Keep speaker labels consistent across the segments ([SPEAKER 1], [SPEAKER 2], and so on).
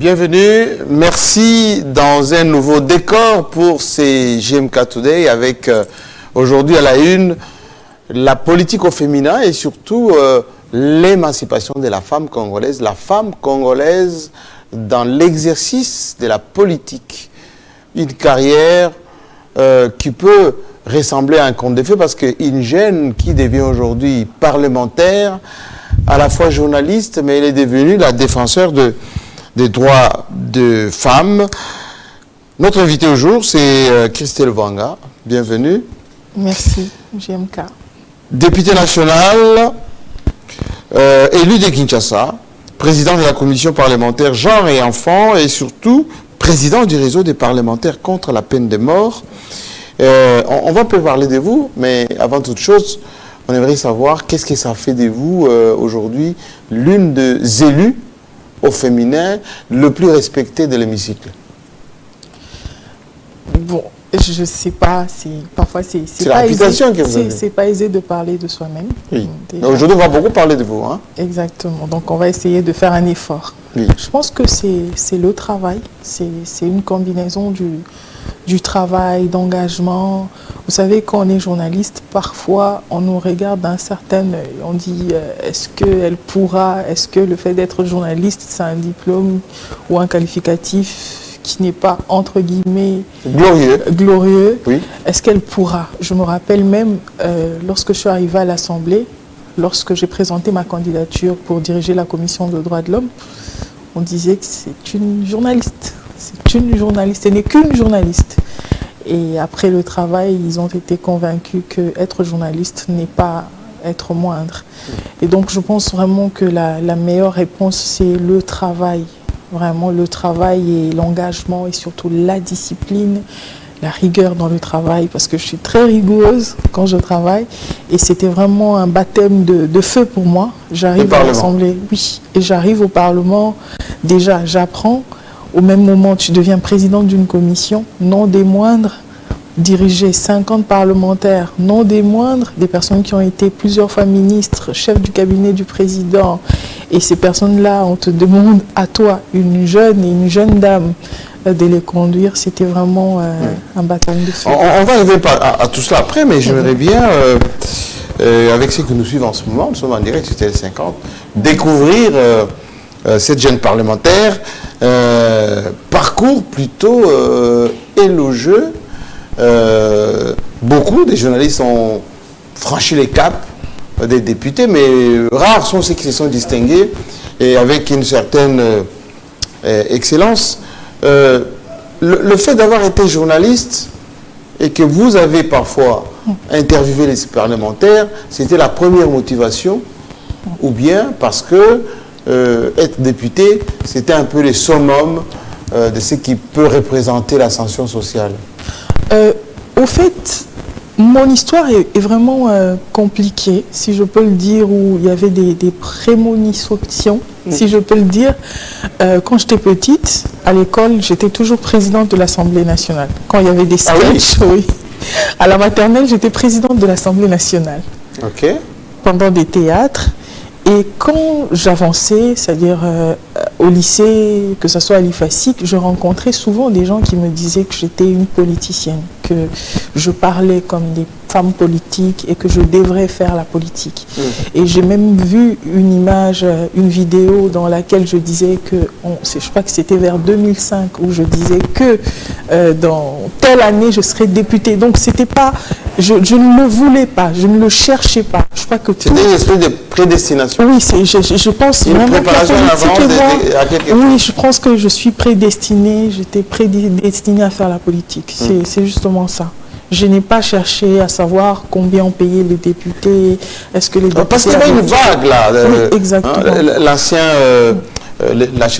[SPEAKER 1] Bienvenue, merci dans un nouveau décor pour ces GMK Today avec aujourd'hui à la une la politique au féminin et surtout l'émancipation de la femme congolaise dans l'exercice de la politique. Une carrière qui peut ressembler à un conte de fées parce qu'une jeune qui devient aujourd'hui parlementaire, à la fois journaliste, mais elle est devenue la défenseur des droits de femmes. Notre invité au jour, c'est Christelle Vanga. Bienvenue.
[SPEAKER 2] Merci, GMK.
[SPEAKER 1] Députée nationale, élue de Kinshasa, président de la commission parlementaire genre et enfants et surtout président du réseau des parlementaires contre la peine de mort. On va un peu parler de vous, mais avant toute chose, on aimerait savoir qu'est-ce que ça fait de vous aujourd'hui l'une des élues au féminin le plus respecté de l'hémicycle.
[SPEAKER 2] Bon, je ne sais pas, parfois c'est
[SPEAKER 1] pas aisé.
[SPEAKER 2] C'est pas aisé de parler de soi-même.
[SPEAKER 1] Oui. Aujourd'hui, on va beaucoup parler de vous. Hein?
[SPEAKER 2] Exactement. Donc, on va essayer de faire un effort.
[SPEAKER 1] Oui.
[SPEAKER 2] Je pense que c'est le travail. C'est une combinaison du travail, d'engagement. Vous savez, quand on est journaliste, parfois, on nous regarde d'un certain œil. On dit, est-ce qu'elle pourra, est-ce que le fait d'être journaliste, c'est un diplôme ou un qualificatif qui n'est pas, entre guillemets, glorieux.
[SPEAKER 1] Oui.
[SPEAKER 2] Est-ce qu'elle pourra? Je me rappelle même, lorsque je suis arrivée à l'Assemblée, lorsque j'ai présenté ma candidature pour diriger la commission des droits de l'homme, on disait que c'est une journaliste. C'est une journaliste, elle n'est qu'une journaliste. Et après le travail, ils ont été convaincus qu'être journaliste n'est pas être moindre. Et donc je pense vraiment que la meilleure réponse, c'est le travail. Vraiment le travail et l'engagement et surtout la discipline, la rigueur dans le travail, parce que je suis très rigoureuse quand je travaille. Et c'était vraiment un baptême de feu pour moi. J'arrive à l'Assemblée, oui, et j'arrive au Parlement. Déjà, j'apprends. Au même moment, tu deviens présidente d'une commission, non des moindres, diriger 50 parlementaires, non des moindres, des personnes qui ont été plusieurs fois ministres, chefs du cabinet du président. Et ces personnes-là, on te demande à toi, une jeune dame, de les conduire. C'était vraiment un baptême de feu.
[SPEAKER 1] On va arriver à tout cela après, mais j'aimerais bien, avec ceux que nous suivons en ce moment, nous sommes en direct sur Télé 50, découvrir cette jeune parlementaire, parcours plutôt élogieux. Beaucoup des journalistes ont franchi les caps des députés, mais rares sont ceux qui se sont distingués et avec une certaine excellence. Le fait d'avoir été journaliste et que vous avez parfois interviewé les parlementaires, c'était la première motivation, ou bien parce que être député, c'était un peu le summum de ce qui peut représenter l'ascension sociale.
[SPEAKER 2] Au fait, mon histoire est vraiment compliquée, si je peux le dire, où il y avait des prémonitions, si je peux le dire. Quand j'étais petite, à l'école, j'étais toujours présidente de l'Assemblée nationale. Quand il y avait des sketchs, oui. À la maternelle, j'étais présidente de l'Assemblée nationale.
[SPEAKER 1] Ok.
[SPEAKER 2] Pendant des théâtres. Et quand j'avançais, c'est-à-dire au lycée, que ce soit à l'IFASIC, je rencontrais souvent des gens qui me disaient que j'étais une politicienne, que je parlais comme des femmes politiques et que je devrais faire la politique. Et j'ai même vu une image, une vidéo dans laquelle je disais que, je crois que c'était vers 2005, où je disais que dans telle année, je serais députée. Donc c'était pas, je ne le voulais pas, je ne le cherchais pas. Je crois que
[SPEAKER 1] c'était une espèce de prédestination.
[SPEAKER 2] Oui, je pense
[SPEAKER 1] une
[SPEAKER 2] vraiment
[SPEAKER 1] préparation
[SPEAKER 2] que la politique
[SPEAKER 1] à quelque
[SPEAKER 2] oui, je pense que je suis prédestinée, j'étais prédestinée à faire la politique. C'est justement ça. Je n'ai pas cherché à savoir combien on payait les députés, est-ce que les députés...
[SPEAKER 1] Parce qu'il y avait une vague là.
[SPEAKER 2] Oui, exactement.
[SPEAKER 1] L'ancienne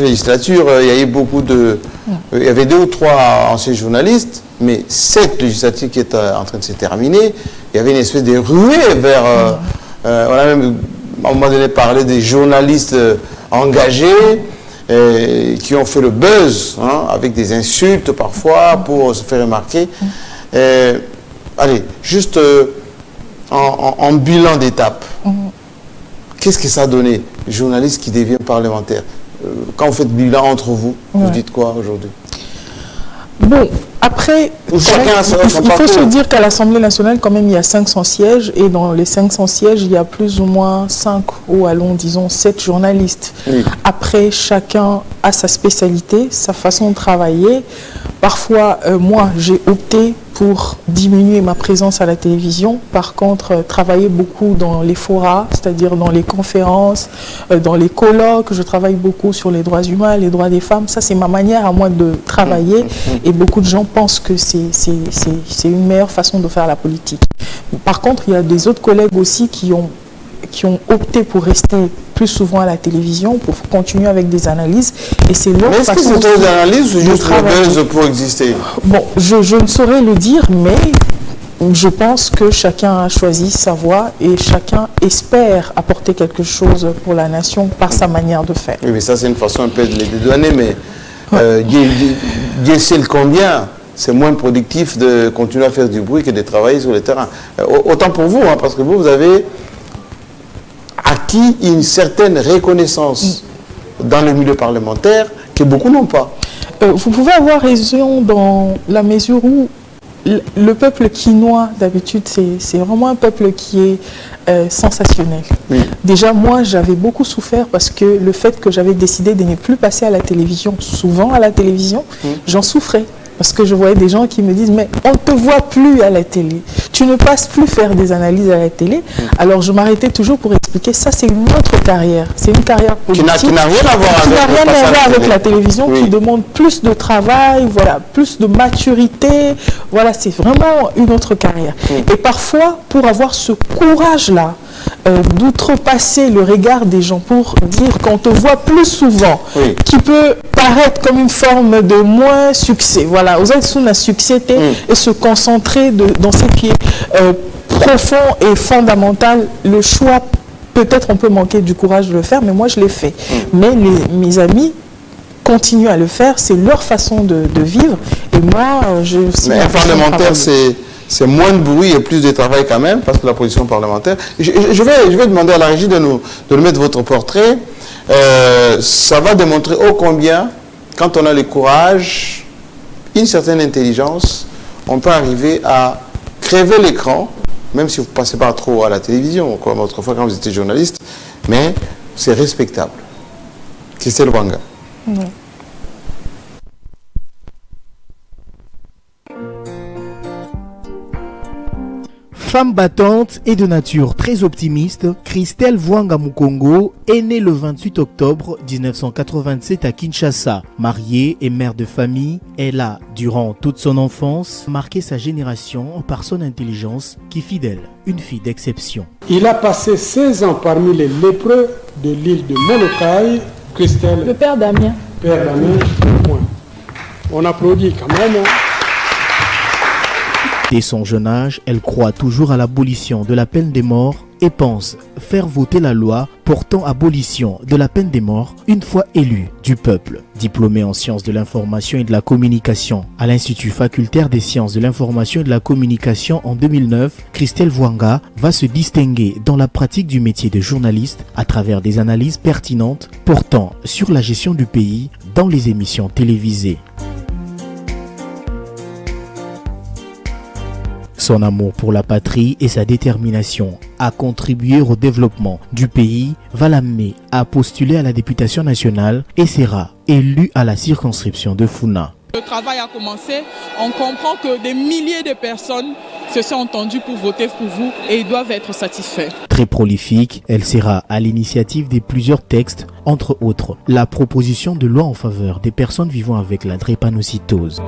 [SPEAKER 1] législature, il y a eu beaucoup de... Il y avait 2 ou 3 anciens journalistes, mais cette législature qui est en train de se terminer, il y avait une espèce de ruée vers... on a même à un moment donné parlé des journalistes engagés qui ont fait le buzz, hein, avec des insultes parfois pour se faire remarquer. Allez, juste en bilan d'étape, qu'est-ce que ça a donné, journaliste qui devient parlementaire? quand vous faites bilan entre vous, vous dites quoi aujourd'hui?
[SPEAKER 2] Bon, après, il faut se dire qu'à l'Assemblée nationale, quand même, il y a 500 sièges. Et dans les 500 sièges, il y a plus ou moins 5 ou allons, disons, 7 journalistes. Oui. Après, chacun a sa spécialité, sa façon de travailler. Parfois, moi, j'ai opté pour diminuer ma présence à la télévision. Par contre, travailler beaucoup dans les forats, c'est-à-dire dans les conférences, dans les colloques. Je travaille beaucoup sur les droits humains, les droits des femmes. Ça, c'est ma manière à moi de travailler. Et beaucoup de gens pensent que c'est une meilleure façon de faire la politique. Par contre, il y a des autres collègues aussi qui ont opté pour rester plus souvent à la télévision, pour continuer avec des analyses. Et c'est leur façon.
[SPEAKER 1] Est-ce que c'est des analyses ou juste une buzz pour exister?
[SPEAKER 2] Bon, je ne saurais le dire, mais je pense que chacun a choisi sa voie et chacun espère apporter quelque chose pour la nation par sa manière de faire.
[SPEAKER 1] Oui, mais ça, c'est une façon un peu de les dédouaner, mais Dieu sait le combien. C'est moins productif de continuer à faire du bruit que de travailler sur le terrain. Autant pour vous, hein, parce que vous avez acquis une certaine reconnaissance dans le milieu parlementaire que beaucoup n'ont pas.
[SPEAKER 2] Vous pouvez avoir raison dans la mesure où le peuple quinois, d'habitude, c'est vraiment un peuple qui est sensationnel. Oui. Déjà, moi, j'avais beaucoup souffert parce que le fait que j'avais décidé de ne plus passer à la télévision, souvent à la télévision, j'en souffrais. Parce que je voyais des gens qui me disent « mais on ne te voit plus à la télé, tu ne passes plus faire des analyses à la télé ». Alors je m'arrêtais toujours pour expliquer ça, c'est une autre carrière, c'est une carrière politique
[SPEAKER 1] qui n'a rien à voir
[SPEAKER 2] avec la télévision, oui. Qui demande plus de travail, voilà, plus de maturité, voilà, c'est vraiment une autre carrière. Et parfois, pour avoir ce courage-là, d'outrepasser le regard des gens pour dire qu'on te voit plus souvent, oui. Qui peut paraître comme une forme de moins succès. Voilà, aux autres la succès et se concentrer dans ce qui est profond et fondamental. Le choix, peut-être on peut manquer du courage de le faire, mais moi je l'ai fait. Mais mes amis continuent à le faire, c'est leur façon de vivre. Et moi, je aussi.
[SPEAKER 1] Mais un parlementaire, c'est moins de bruit et plus de travail quand même, parce que la position parlementaire... Je vais demander à la régie de nous mettre votre portrait. Ça va démontrer ô combien, quand on a le courage, une certaine intelligence, on peut arriver à crever l'écran, même si vous ne passez pas trop à la télévision, comme autrefois quand vous étiez journaliste, mais c'est respectable. Christelle Wanga. Oui.
[SPEAKER 3] Femme battante et de nature très optimiste, Christelle Wanga Mukongo est née le 28 octobre 1987 à Kinshasa. Mariée et mère de famille, elle a, durant toute son enfance, marqué sa génération par son intelligence qui fit d'elle une fille d'exception.
[SPEAKER 4] Il a passé 16 ans parmi les lépreux de l'île de Molokai. Christelle...
[SPEAKER 2] Le père Damien.
[SPEAKER 4] Père Damien, point. On applaudit quand même.
[SPEAKER 3] Dès son jeune âge, elle croit toujours à l'abolition de la peine des morts et pense faire voter la loi portant abolition de la peine des morts une fois élue du peuple. Diplômée en sciences de l'information et de la communication à l'Institut facultaire des sciences de l'information et de la communication en 2009, Christelle Wanga va se distinguer dans la pratique du métier de journaliste à travers des analyses pertinentes portant sur la gestion du pays dans les émissions télévisées. Son amour pour la patrie et sa détermination à contribuer au développement du pays va l'amener à postuler à la députation nationale et sera élue à la circonscription de Funa.
[SPEAKER 5] Le travail a commencé, on comprend que des milliers de personnes se sont entendues pour voter pour vous et ils doivent être satisfaits.
[SPEAKER 3] Très prolifique, elle sera à l'initiative de plusieurs textes, entre autres la proposition de loi en faveur des personnes vivant avec la drépanocytose.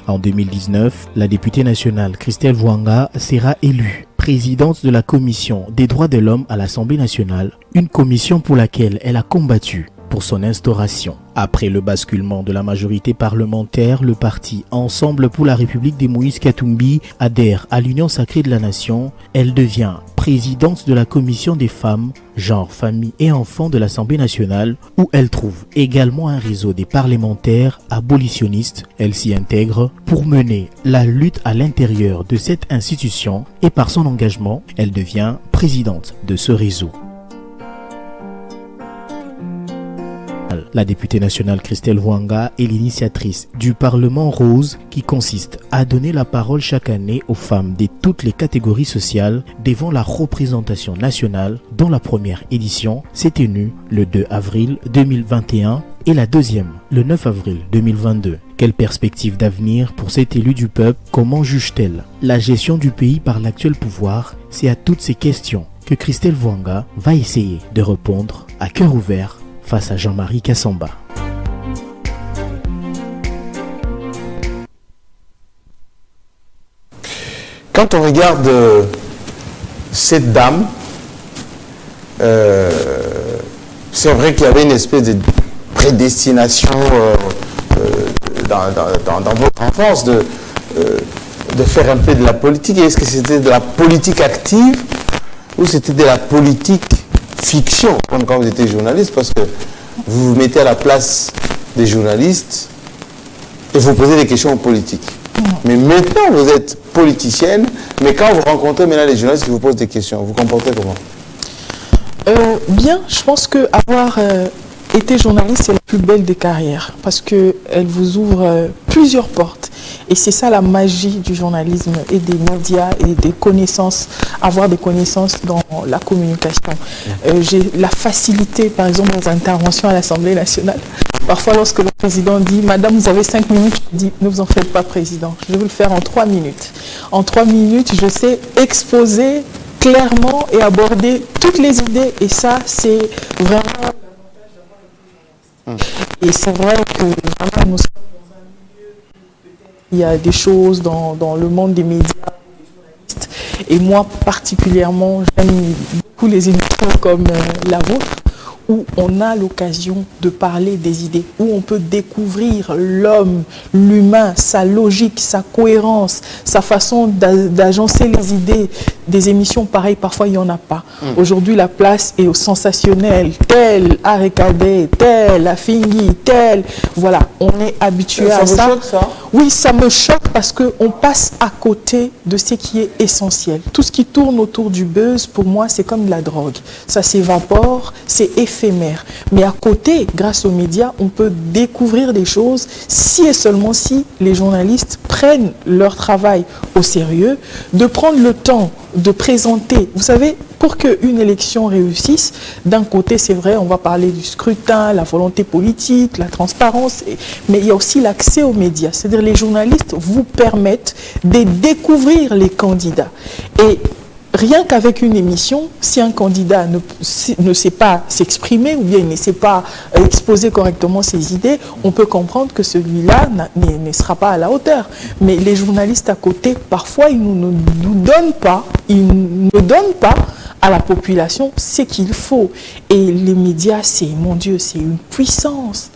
[SPEAKER 3] En 2019, la députée nationale Christelle Wanga sera élue présidente de la Commission des droits de l'homme à l'Assemblée nationale, une commission pour laquelle elle a combattu pour son instauration. Après le basculement de la majorité parlementaire, le parti Ensemble pour la République de Moïse Katumbi adhère à l'Union sacrée de la nation. Elle devient présidente de la Commission des femmes, genre, famille et enfants de l'Assemblée nationale, où elle trouve également un réseau des parlementaires abolitionnistes. Elle s'y intègre pour mener la lutte à l'intérieur de cette institution et par son engagement, elle devient présidente de ce réseau. La députée nationale Christelle Hwanga est l'initiatrice du Parlement Rose qui consiste à donner la parole chaque année aux femmes de toutes les catégories sociales devant la représentation nationale dont la première édition s'est tenue le 2 avril 2021 et la deuxième le 9 avril 2022. Quelle perspective d'avenir pour cet élu du peuple? Comment juge-t-elle la gestion du pays par l'actuel pouvoir? C'est à toutes ces questions que Christelle Hwanga va essayer de répondre à cœur ouvert face à Jean-Marie Kassamba.
[SPEAKER 1] Quand on regarde cette dame, c'est vrai qu'il y avait une espèce de prédestination dans votre enfance de faire un peu de la politique. Est-ce que c'était de la politique active ou c'était de la politique fiction, comme quand vous étiez journaliste, parce que vous vous mettez à la place des journalistes et vous posez des questions aux politiques. Mais maintenant, vous êtes politicienne, mais quand vous rencontrez maintenant les journalistes qui vous posent des questions, vous comportez comment?
[SPEAKER 2] Bien, je pense qu'avoir été journaliste, c'est la plus belle des carrières, parce qu'elle vous ouvre plusieurs portes. Et c'est ça la magie du journalisme et des médias et des connaissances, avoir des connaissances dans la communication. J'ai la facilité, par exemple, dans interventions à l'Assemblée nationale. Parfois, lorsque le président dit « Madame, vous avez 5 minutes », je dis « Ne vous en faites pas, président, je vais vous le faire en 3 minutes. En 3 minutes, je sais exposer clairement et aborder toutes les idées. Et ça, c'est vraiment Et c'est vrai que vraiment, nous sommes dans un milieu où il y a des choses dans le monde des médias, des journalistes. Et moi, particulièrement, j'aime beaucoup les émissions comme la vôtre, où on a l'occasion de parler des idées, où on peut découvrir l'homme, l'humain, sa logique, sa cohérence, sa façon d'agencer les idées. Des émissions pareilles, parfois il n'y en a pas. Aujourd'hui, la place est au sensationnel, tel Arekade, tel Afingi, tel... Voilà, on est habitué à ça.
[SPEAKER 1] Ça vous choque, ça?
[SPEAKER 2] Oui, ça me choque parce qu'on passe à côté de ce qui est essentiel. Tout ce qui tourne autour du buzz, pour moi, c'est comme de la drogue. Ça s'évapore, c'est éphémère. Mais à côté, grâce aux médias, on peut découvrir des choses si et seulement si les journalistes prennent leur travail au sérieux, de prendre le temps de présenter. Vous savez, pour qu'une élection réussisse, d'un côté, c'est vrai, on va parler du scrutin, la volonté politique, la transparence, mais il y a aussi l'accès aux médias. C'est-à-dire les journalistes vous permettent de découvrir les candidats. Et rien qu'avec une émission, si un candidat ne sait pas s'exprimer ou bien il ne sait pas exposer correctement ses idées, on peut comprendre que celui-là ne sera pas à la hauteur. Mais les journalistes à côté, parfois, ils ne nous donnent pas, à la population ce qu'il faut. Et les médias, c'est, mon Dieu, c'est une puissance.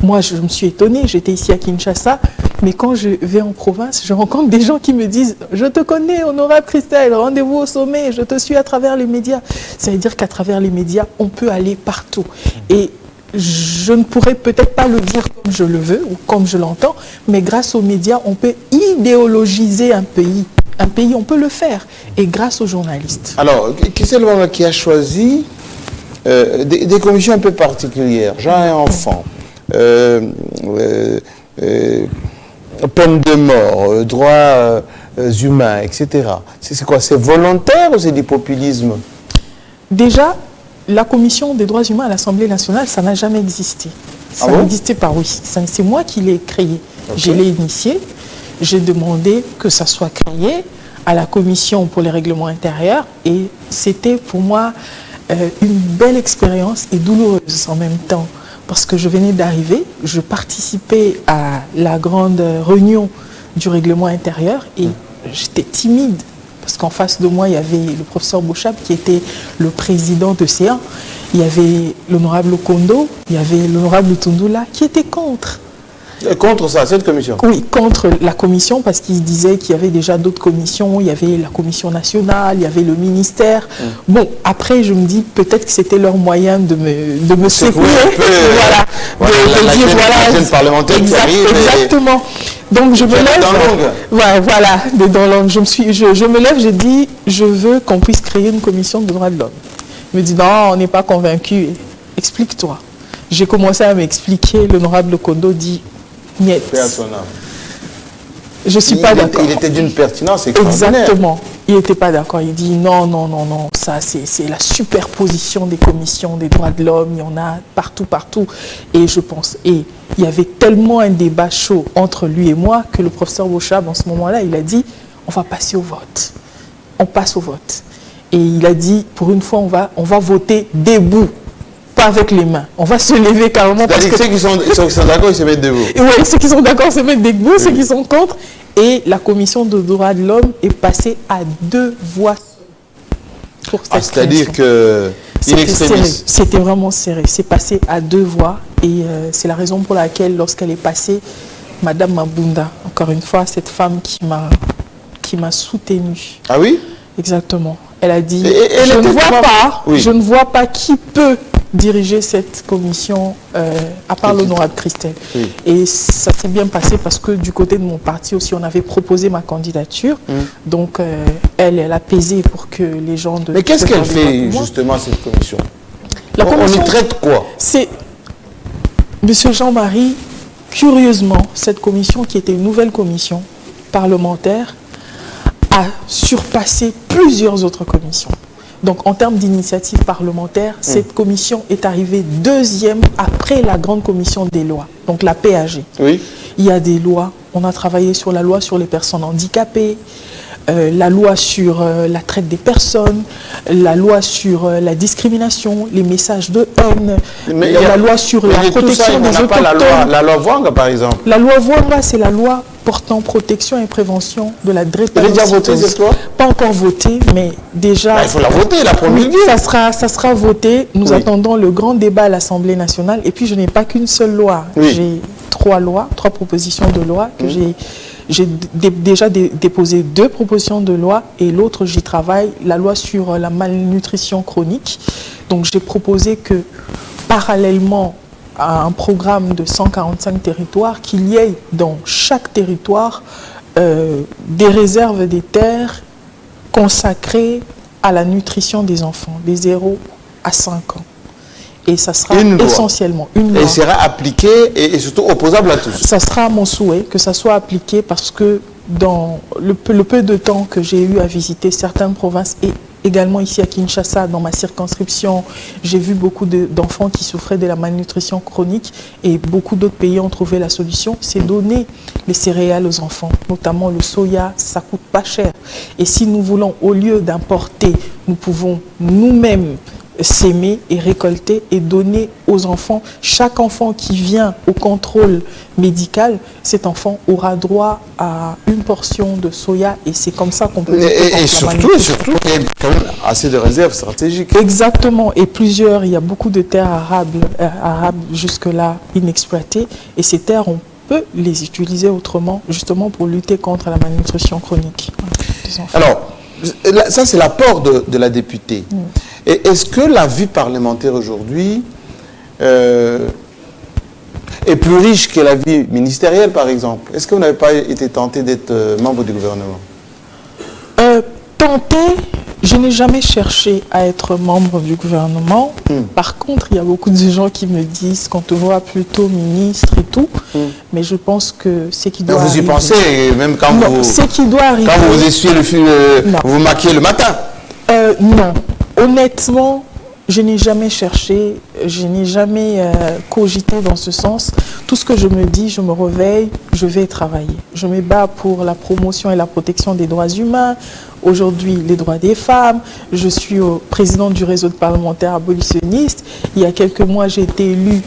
[SPEAKER 2] Moi, je me suis étonnée, j'étais ici à Kinshasa, mais quand je vais en province, je rencontre des gens qui me disent « Je te connais, honorable Christelle, rendez-vous au sommet, je te suis à travers les médias ». Ça veut dire qu'à travers les médias, on peut aller partout. Et je ne pourrais peut-être pas le dire comme je le veux ou comme je l'entends, mais grâce aux médias, on peut idéologiser un pays. Un pays, on peut le faire, et grâce aux journalistes.
[SPEAKER 1] Alors, qui c'est le moment qui a choisi des commissions un peu particulières, genre et enfant, peine de mort, droits humains, etc. C'est quoi? C'est volontaire ou c'est du populisme?
[SPEAKER 2] Déjà, la commission des droits humains à l'Assemblée nationale, ça n'a jamais existé. Ça n'existait pas, oui. C'est moi qui l'ai créé. Okay. Je l'ai initié. J'ai demandé que ça soit créé à la commission pour les règlements intérieurs. Et c'était pour moi une belle expérience et douloureuse en même temps. Parce que je venais d'arriver, je participais à la grande réunion du règlement intérieur et j'étais timide. Parce qu'en face de moi, il y avait le professeur Bouchab qui était le président de CA. Il y avait l'honorable Kondo, il y avait l'honorable Tundula qui était contre.
[SPEAKER 1] Contre ça, cette commission?
[SPEAKER 2] Oui, contre la commission parce qu'il disait qu'il y avait déjà d'autres commissions. Il y avait la commission nationale, il y avait le ministère. Bon, après, je me dis peut-être que c'était leur moyen de me secouer.
[SPEAKER 1] Voilà, parlementaire qui arrive.
[SPEAKER 2] Exactement. Donc je me lève. Voilà, des dents longues. Je me lève, je dis, je veux qu'on puisse créer une commission de droits de l'homme. Il me dit non, on n'est pas convaincu. Explique-toi. J'ai commencé à m'expliquer. L'honorable Kondo dit niet.
[SPEAKER 1] Paix à son âme.
[SPEAKER 2] Je ne suis pas d'accord.
[SPEAKER 1] Il était d'une pertinence extraordinaire.
[SPEAKER 2] Exactement. Il n'était pas d'accord. Il dit non, non, non, non. Ça, c'est la superposition des commissions des droits de l'homme. Il y en a partout, partout. Et je pense, et il y avait tellement un débat chaud entre lui et moi que le professeur Bochab, en ce moment-là, il a dit, on va passer au vote. On passe au vote. Et il a dit, pour une fois, on va voter debout. Pas avec les mains. On va se lever carrément.
[SPEAKER 1] C'est-à-dire que ceux qui sont d'accord, ils se mettent debout.
[SPEAKER 2] Oui, ceux qui sont d'accord se mettent debout, ceux qui sont contre. Et la commission de droits de l'homme est passée à 2 voix pour cette
[SPEAKER 1] c'est-à-dire que
[SPEAKER 2] c'était vraiment serré. C'est passé à 2 voix. Et c'est la raison pour laquelle, lorsqu'elle est passée, Madame Mabunda, encore une fois, cette femme qui m'a soutenue.
[SPEAKER 1] Ah oui?
[SPEAKER 2] Exactement. Elle a dit,
[SPEAKER 1] Oui.
[SPEAKER 2] je ne vois pas qui peut diriger cette commission à part l'honorable Christelle.
[SPEAKER 1] Oui.
[SPEAKER 2] Et ça s'est bien passé parce que du côté de mon parti aussi, on avait proposé ma candidature. Donc, elle a pesé pour que les gens...
[SPEAKER 1] Mais qu'est-ce qu'elle fait justement, cette commission?
[SPEAKER 2] La commission,
[SPEAKER 1] on y traite quoi?
[SPEAKER 2] C'est... Monsieur Jean-Marie, curieusement, cette commission qui était une nouvelle commission parlementaire a surpassé plusieurs autres commissions. Donc, en termes d'initiative parlementaire, cette commission est arrivée 2e après la grande commission des lois, donc la PAG.
[SPEAKER 1] Oui.
[SPEAKER 2] Il y a des lois. On a travaillé sur la loi sur les personnes handicapées, la loi sur la traite des personnes, la loi sur la discrimination, les messages de haine, la loi sur la protection des autochtones.
[SPEAKER 1] La loi Vwanga, par exemple.
[SPEAKER 2] La loi Vwanga, c'est la loi portant protection et prévention de la drépanocytose.
[SPEAKER 1] Vous avez déjà voté cette loi?
[SPEAKER 2] Pas encore voté, mais déjà...
[SPEAKER 1] Il faut la voter, la promulguer.
[SPEAKER 2] Ça sera voté. Nous attendons le grand débat à l'Assemblée nationale. Et puis, je n'ai pas qu'une seule loi.
[SPEAKER 1] Oui.
[SPEAKER 2] J'ai 3 propositions de loi que j'ai déjà déposé 2 propositions de loi et l'autre, j'y travaille, la loi sur la malnutrition chronique. Donc, j'ai proposé que, parallèlement à un programme de 145 territoires, qu'il y ait dans chaque territoire des réserves des terres consacrées à la nutrition des enfants, des 0 à 5 ans. Et ça sera essentiellement une loi.
[SPEAKER 1] Et sera appliqué et surtout opposable à tous. Ça
[SPEAKER 2] sera mon souhait que ça soit appliqué parce que dans le peu de temps que j'ai eu à visiter certaines provinces et également ici à Kinshasa, dans ma circonscription, j'ai vu beaucoup d'enfants qui souffraient de la malnutrition chronique et beaucoup d'autres pays ont trouvé la solution. C'est donner les céréales aux enfants, notamment le soya, ça coûte pas cher. Et si nous voulons, au lieu d'importer, nous pouvons nous-mêmes s'aimer et récolter et donner aux enfants. Chaque enfant qui vient au contrôle médical, cet enfant aura droit à une portion de soya et c'est comme ça qu'on peut...
[SPEAKER 1] Et surtout, il y a quand même assez de réserves stratégiques.
[SPEAKER 2] Exactement. Et il y a beaucoup de terres arabes jusque-là inexploitées et ces terres, on peut les utiliser autrement, justement pour lutter contre la malnutrition chronique.
[SPEAKER 1] Alors, ça c'est l'apport de la députée. Et est-ce que la vie parlementaire aujourd'hui est plus riche que la vie ministérielle, par exemple? Est-ce que vous n'avez pas été tenté d'être membre du gouvernement?
[SPEAKER 2] Tenté, je n'ai jamais cherché à être membre du gouvernement. Par contre, il y a beaucoup de gens qui me disent qu'on te voit plutôt ministre et tout. Mais je pense que c'est qui doit arriver.
[SPEAKER 1] Vous y pensez, même quand
[SPEAKER 2] c'est qui doit arriver.
[SPEAKER 1] Quand vous essuyez le fil, vous maquillez le matin?
[SPEAKER 2] Non. Honnêtement, je n'ai jamais cherché, je n'ai jamais cogité dans ce sens. Tout ce que je me dis, je me réveille, je vais travailler. Je me bats pour la promotion et la protection des droits humains. Aujourd'hui, les droits des femmes. Je suis président du réseau de parlementaires abolitionnistes. Il y a quelques mois, j'ai été élue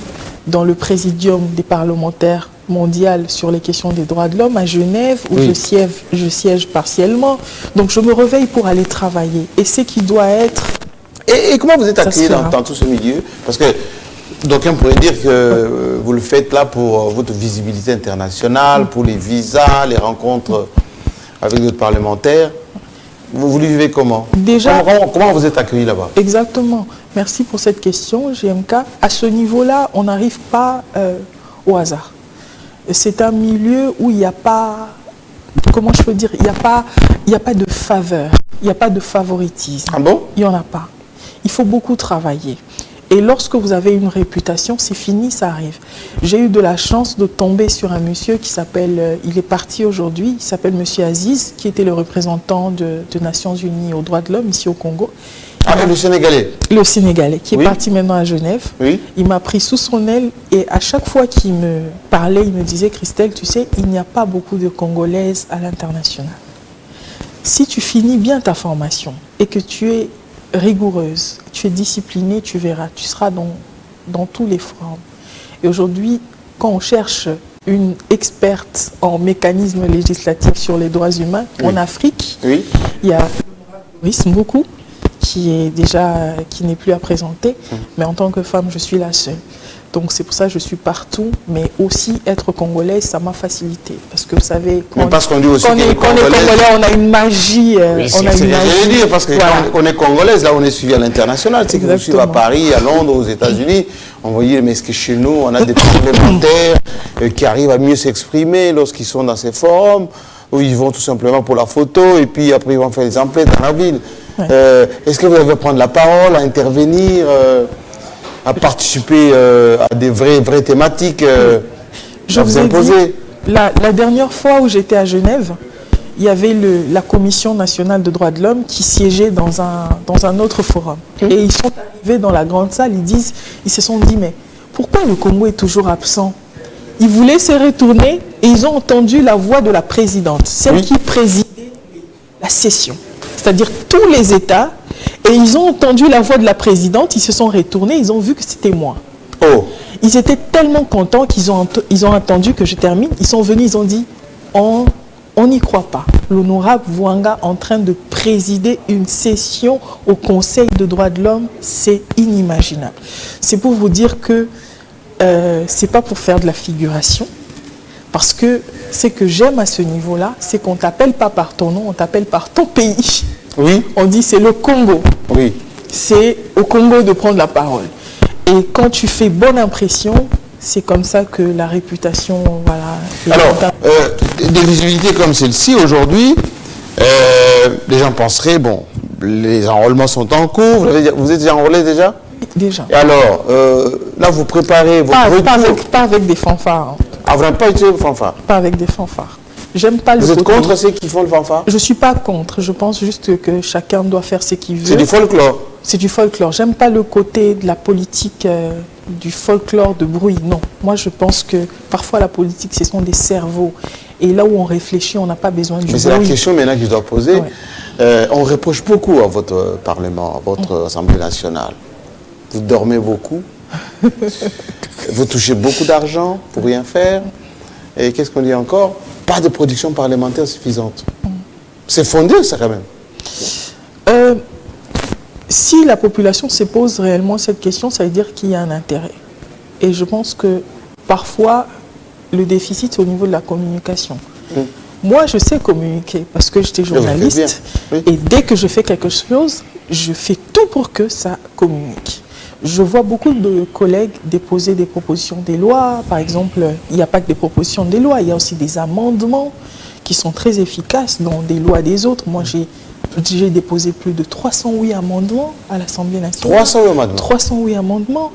[SPEAKER 2] dans le présidium des parlementaires mondial sur les questions des droits de l'homme à Genève, où je siège partiellement. Donc, je me réveille pour aller travailler. Et ce qui doit être...
[SPEAKER 1] Et comment vous êtes accueilli dans tout ce milieu? Parce que d'aucuns pourraient dire que vous le faites là pour votre visibilité internationale, pour les visas, les rencontres avec d'autres parlementaires. Vous le vivez comment?
[SPEAKER 2] Déjà,
[SPEAKER 1] comment vous êtes accueilli là-bas?
[SPEAKER 2] Exactement. Merci pour cette question, GMK. À ce niveau-là, on n'arrive pas au hasard. C'est un milieu où il n'y a pas, comment je peux dire, il n'y a pas de faveur, il n'y a pas de favoritisme.
[SPEAKER 1] Ah bon?
[SPEAKER 2] Il n'y en a pas. Il faut beaucoup travailler. Et lorsque vous avez une réputation, c'est fini, ça arrive. J'ai eu de la chance de tomber sur un monsieur qui s'appelle, il est parti aujourd'hui, il s'appelle monsieur Aziz, qui était le représentant de Nations Unies aux droits de l'homme ici au Congo.
[SPEAKER 1] Le Sénégalais.
[SPEAKER 2] Le Sénégalais, qui est parti maintenant à Genève.
[SPEAKER 1] Oui.
[SPEAKER 2] Il m'a pris sous son aile et à chaque fois qu'il me parlait, il me disait, Christelle, tu sais, il n'y a pas beaucoup de Congolaises à l'international. Si tu finis bien ta formation et que tu es rigoureuse, tu es disciplinée, tu verras, tu seras dans tous les forums. Et aujourd'hui, quand on cherche une experte en mécanisme législatif sur les droits humains, en Afrique, il y a Maurice Mboukou, qui n'est plus à présenter, mais en tant que femme, je suis la seule. Donc c'est pour ça que je suis partout, mais aussi être congolaise, ça m'a facilité. Parce que vous savez, quand on est congolais, on a une magie.
[SPEAKER 1] C'est ce que j'allais dire, parce que quand on est congolaise, là on est suivi à l'international. C'est que vous suivez à Paris, à Londres, aux États-Unis. On voyait, mais est-ce que chez nous, on a des parlementaires qui arrivent à mieux s'exprimer lorsqu'ils sont dans ces forums, où ils vont tout simplement pour la photo, et puis après ils vont faire des emplettes dans la ville. Est-ce que vous allez prendre la parole, à intervenir à participer à des vraies thématiques
[SPEAKER 2] je vous imposer. La dernière fois où j'étais à Genève, il y avait la Commission nationale de droits de l'homme qui siégeait dans un autre forum. Et ils sont arrivés dans la grande salle, ils se sont dit, mais pourquoi le Congo est toujours absent? Ils voulaient se retourner et ils ont entendu la voix de la présidente, celle qui présidait la session. C'est-à-dire tous les États. Et ils ont entendu la voix de la présidente, ils se sont retournés, ils ont vu que c'était moi. Ils étaient tellement contents qu'ils ont attendu que je termine. Ils sont venus, ils ont dit, on n'y croit pas. L'honorable Vwanga en train de présider une session au Conseil de droits de l'homme, c'est inimaginable. C'est pour vous dire que c'est pas pour faire de la figuration, parce que ce que j'aime à ce niveau-là, c'est qu'on ne t'appelle pas par ton nom, on t'appelle par ton pays. On dit c'est le Congo. C'est au Congo de prendre la parole. Et quand tu fais bonne impression, c'est comme ça que la réputation,
[SPEAKER 1] Alors, des visibilités comme celle-ci, aujourd'hui, les gens penseraient, bon, les enrôlements sont en cours, vous êtes déjà enrôlé déjà?
[SPEAKER 2] Déjà.
[SPEAKER 1] Et alors, là, vous préparez vos
[SPEAKER 2] pas avec des fanfares.
[SPEAKER 1] Ah, vous n'avez pas utilisé vos fanfares?
[SPEAKER 2] Pas avec des fanfares. J'aime pas
[SPEAKER 1] Vous êtes contre ceux qui font le fanfare? Je
[SPEAKER 2] ne suis pas contre. Je pense juste que chacun doit faire ce qu'il veut.
[SPEAKER 1] C'est du folklore?
[SPEAKER 2] C'est du folklore. J'aime pas le côté de la politique, du folklore de bruit. Non. Moi, je pense que parfois la politique, ce sont des cerveaux. Et là où on réfléchit, on n'a pas besoin du bruit.
[SPEAKER 1] Mais c'est la question maintenant que je dois poser. On reproche beaucoup à votre Parlement, à votre Assemblée nationale. Vous dormez beaucoup. Vous touchez beaucoup d'argent pour rien faire. Et qu'est-ce qu'on dit encore? Pas de production parlementaire suffisante. C'est fondé, ça, quand même.
[SPEAKER 2] Si la population se pose réellement cette question, ça veut dire qu'il y a un intérêt. Et je pense que parfois, le déficit, c'est au niveau de la communication. Moi, je sais communiquer parce que j'étais journaliste. Et dès que je fais quelque chose, je fais tout pour que ça communique. Je vois beaucoup de collègues déposer des propositions de loi. Par exemple, il n'y a pas que des propositions de loi, il y a aussi des amendements qui sont très efficaces dans des lois des autres. Moi, j'ai déposé plus de 308 amendements à l'Assemblée nationale.
[SPEAKER 1] 308 amendements.
[SPEAKER 2] 308 amendements.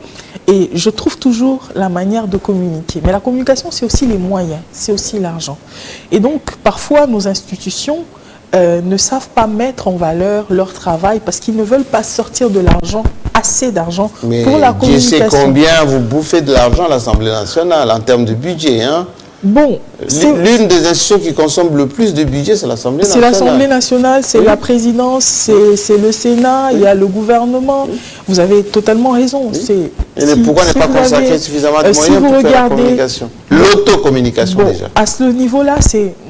[SPEAKER 2] Et je trouve toujours la manière de communiquer. Mais la communication, c'est aussi les moyens, c'est aussi l'argent. Et donc, parfois, nos institutions ne savent pas mettre en valeur leur travail parce qu'ils ne veulent pas sortir de l'argent, assez d'argent pour la communication.
[SPEAKER 1] Mais Dieu sait combien vous bouffez de l'argent à l'Assemblée nationale en termes de budget, hein?
[SPEAKER 2] Bon,
[SPEAKER 1] l'une des institutions qui consomme le plus de budget, c'est l'Assemblée nationale.
[SPEAKER 2] C'est l'Assemblée nationale, c'est la présidence, c'est le Sénat, il y a le gouvernement. Vous avez totalement raison.
[SPEAKER 1] Et pourquoi ne pas consacrer suffisamment de moyens pour faire la communication? L'autocommunication, déjà.
[SPEAKER 2] À ce niveau-là,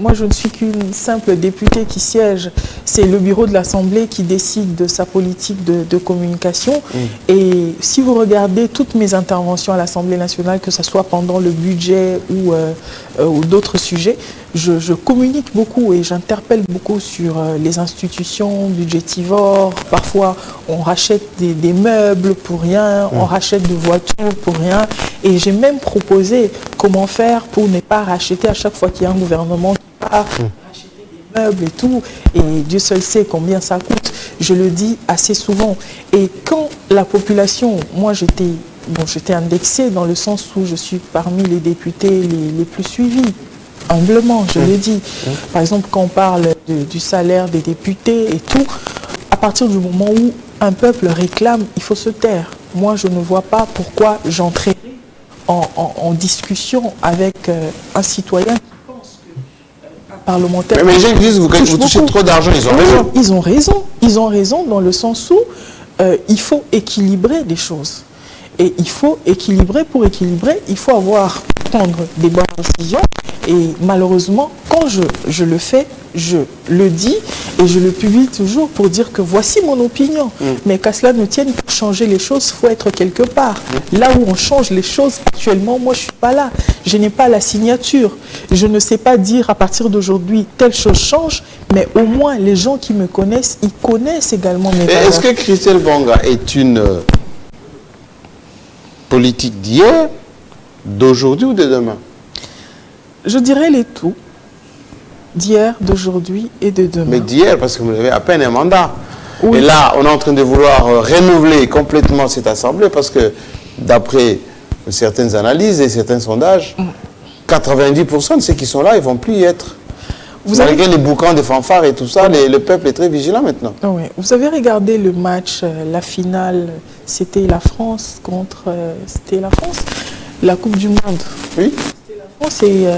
[SPEAKER 2] moi je ne suis qu'une simple députée qui siège. C'est le bureau de l'Assemblée qui décide de sa politique de communication. Et si vous regardez toutes mes interventions à l'Assemblée nationale, que ce soit pendant le budget ou d'autres sujets, je communique beaucoup et j'interpelle beaucoup sur les institutions budgétivores. Parfois, on rachète des meubles pour rien, on rachète des voitures pour rien. Et j'ai même proposé comment faire pour ne pas racheter à chaque fois qu'il y a un gouvernement qui part, racheter des meubles et tout. Et Dieu seul sait combien ça coûte. Je le dis assez souvent. Et quand la population, moi j'étais indexée dans le sens où je suis parmi les députés les plus suivis. Humblement, je le dis. Par exemple, quand on parle du salaire des députés et tout, à partir du moment où un peuple réclame, il faut se taire. Moi, je ne vois pas pourquoi j'entrerai en discussion avec un citoyen qui pense qu'un parlementaire...
[SPEAKER 1] Mais les gens disent que vous touchez trop d'argent, ils ont raison.
[SPEAKER 2] Ils ont raison. Ils ont raison dans le sens où il faut équilibrer des choses. Et il faut équilibrer. Pour équilibrer, il faut prendre des bonnes décisions. Et malheureusement, quand je le fais, je le dis et je le publie toujours pour dire que voici mon opinion. Mais qu'à cela ne tienne, pour changer les choses, il faut être quelque part. Là où on change les choses, actuellement, moi je ne suis pas là. Je n'ai pas la signature. Je ne sais pas dire à partir d'aujourd'hui, telle chose change, mais au moins les gens qui me connaissent, ils connaissent également mes valeurs.
[SPEAKER 1] Est-ce que Christelle Vwanga est une politique d'hier, d'aujourd'hui ou de demain?
[SPEAKER 2] Je dirais les tout, d'hier, d'aujourd'hui et de demain.
[SPEAKER 1] Mais d'hier, parce que vous avez à peine un mandat.
[SPEAKER 2] Oui.
[SPEAKER 1] Et là, on est en train de vouloir renouveler complètement cette assemblée parce que, d'après certaines analyses et certains sondages, 90% de ceux qui sont là, ils ne vont plus y être. Malgré les boucans de fanfares et tout ça, le peuple est très vigilant maintenant.
[SPEAKER 2] Oui. Vous avez regardé le match, la finale, c'était la France contre... la Coupe du Monde.
[SPEAKER 1] Oui.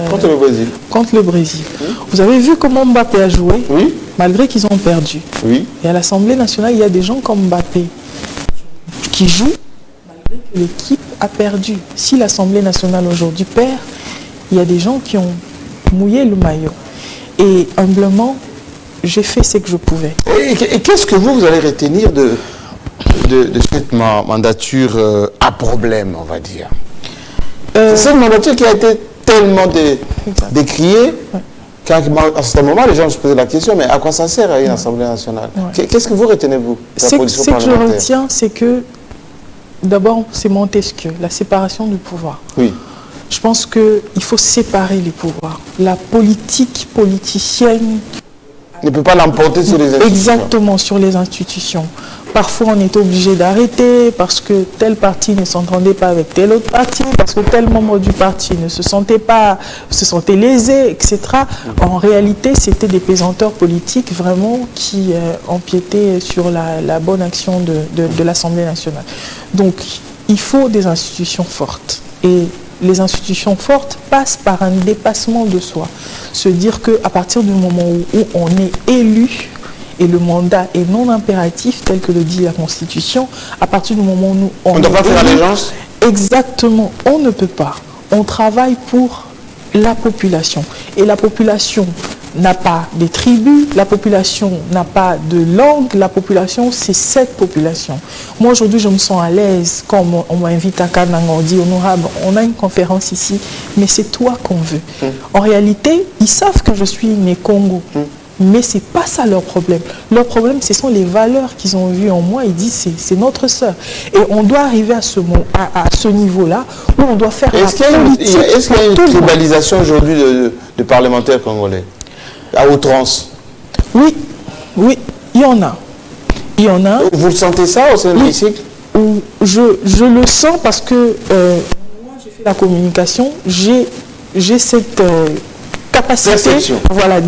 [SPEAKER 2] Contre
[SPEAKER 1] le Brésil.
[SPEAKER 2] Contre le Brésil.
[SPEAKER 1] Oui.
[SPEAKER 2] Vous avez vu comment Mbappé a joué,
[SPEAKER 1] oui,
[SPEAKER 2] malgré qu'ils ont perdu.
[SPEAKER 1] Oui.
[SPEAKER 2] Et à l'Assemblée nationale, il y a des gens comme Mbappé qui jouent malgré que l'équipe a perdu. Si l'Assemblée nationale aujourd'hui perd, il y a des gens qui ont mouillé le maillot. Et humblement, j'ai fait ce que je pouvais.
[SPEAKER 1] Et qu'est-ce que vous allez retenir de cette mandature à problème, on va dire? C'est cette mandature qui a été tellement décriée qu'à un certain moment, les gens se posaient la question, mais à quoi ça sert une Assemblée nationale? Qu'est-ce que vous retenez, vous, de la position parlementaire?
[SPEAKER 2] Ce que je retiens, c'est que, d'abord, c'est Montesquieu, la séparation du pouvoir.
[SPEAKER 1] Oui.
[SPEAKER 2] Je pense qu'il faut séparer les pouvoirs. La politique politicienne
[SPEAKER 1] ne peut pas l'emporter sur les institutions.
[SPEAKER 2] Exactement, sur les institutions. Parfois, on est obligé d'arrêter parce que tel parti ne s'entendait pas avec tel autre parti, parce que tel membre du parti ne se sentait lésé, etc. En réalité, c'était des pesanteurs politiques vraiment qui empiétaient sur la bonne action de l'Assemblée nationale. Donc, il faut des institutions fortes. Et les institutions fortes passent par un dépassement de soi. Se dire qu'à partir du moment où on est élu, et le mandat est non impératif, tel que le dit la Constitution, à partir du moment où
[SPEAKER 1] on ne doit pas faire allégeance.
[SPEAKER 2] Exactement, on ne peut pas. On travaille pour la population. Et la population n'a pas des tribus, la population n'a pas de langue, la population, c'est cette population. Moi, aujourd'hui, je me sens à l'aise quand on m'invite à Kananga, on dit honorable, on a une conférence ici, mais c'est toi qu'on veut. En réalité, ils savent que je suis né Congo. Mais ce n'est pas ça leur problème. Leur problème, ce sont les valeurs qu'ils ont vues en moi. Ils disent c'est notre sœur. Et on doit arriver à ce niveau-là où on doit faire
[SPEAKER 1] Est-ce qu'il y a une tribalisation aujourd'hui de parlementaires congolais à outrance?
[SPEAKER 2] Oui, il y en a.
[SPEAKER 1] Vous le sentez ça au sein de l'hémicycle?
[SPEAKER 2] Je le sens parce que moi, j'ai fait la communication. J'ai cette... capacité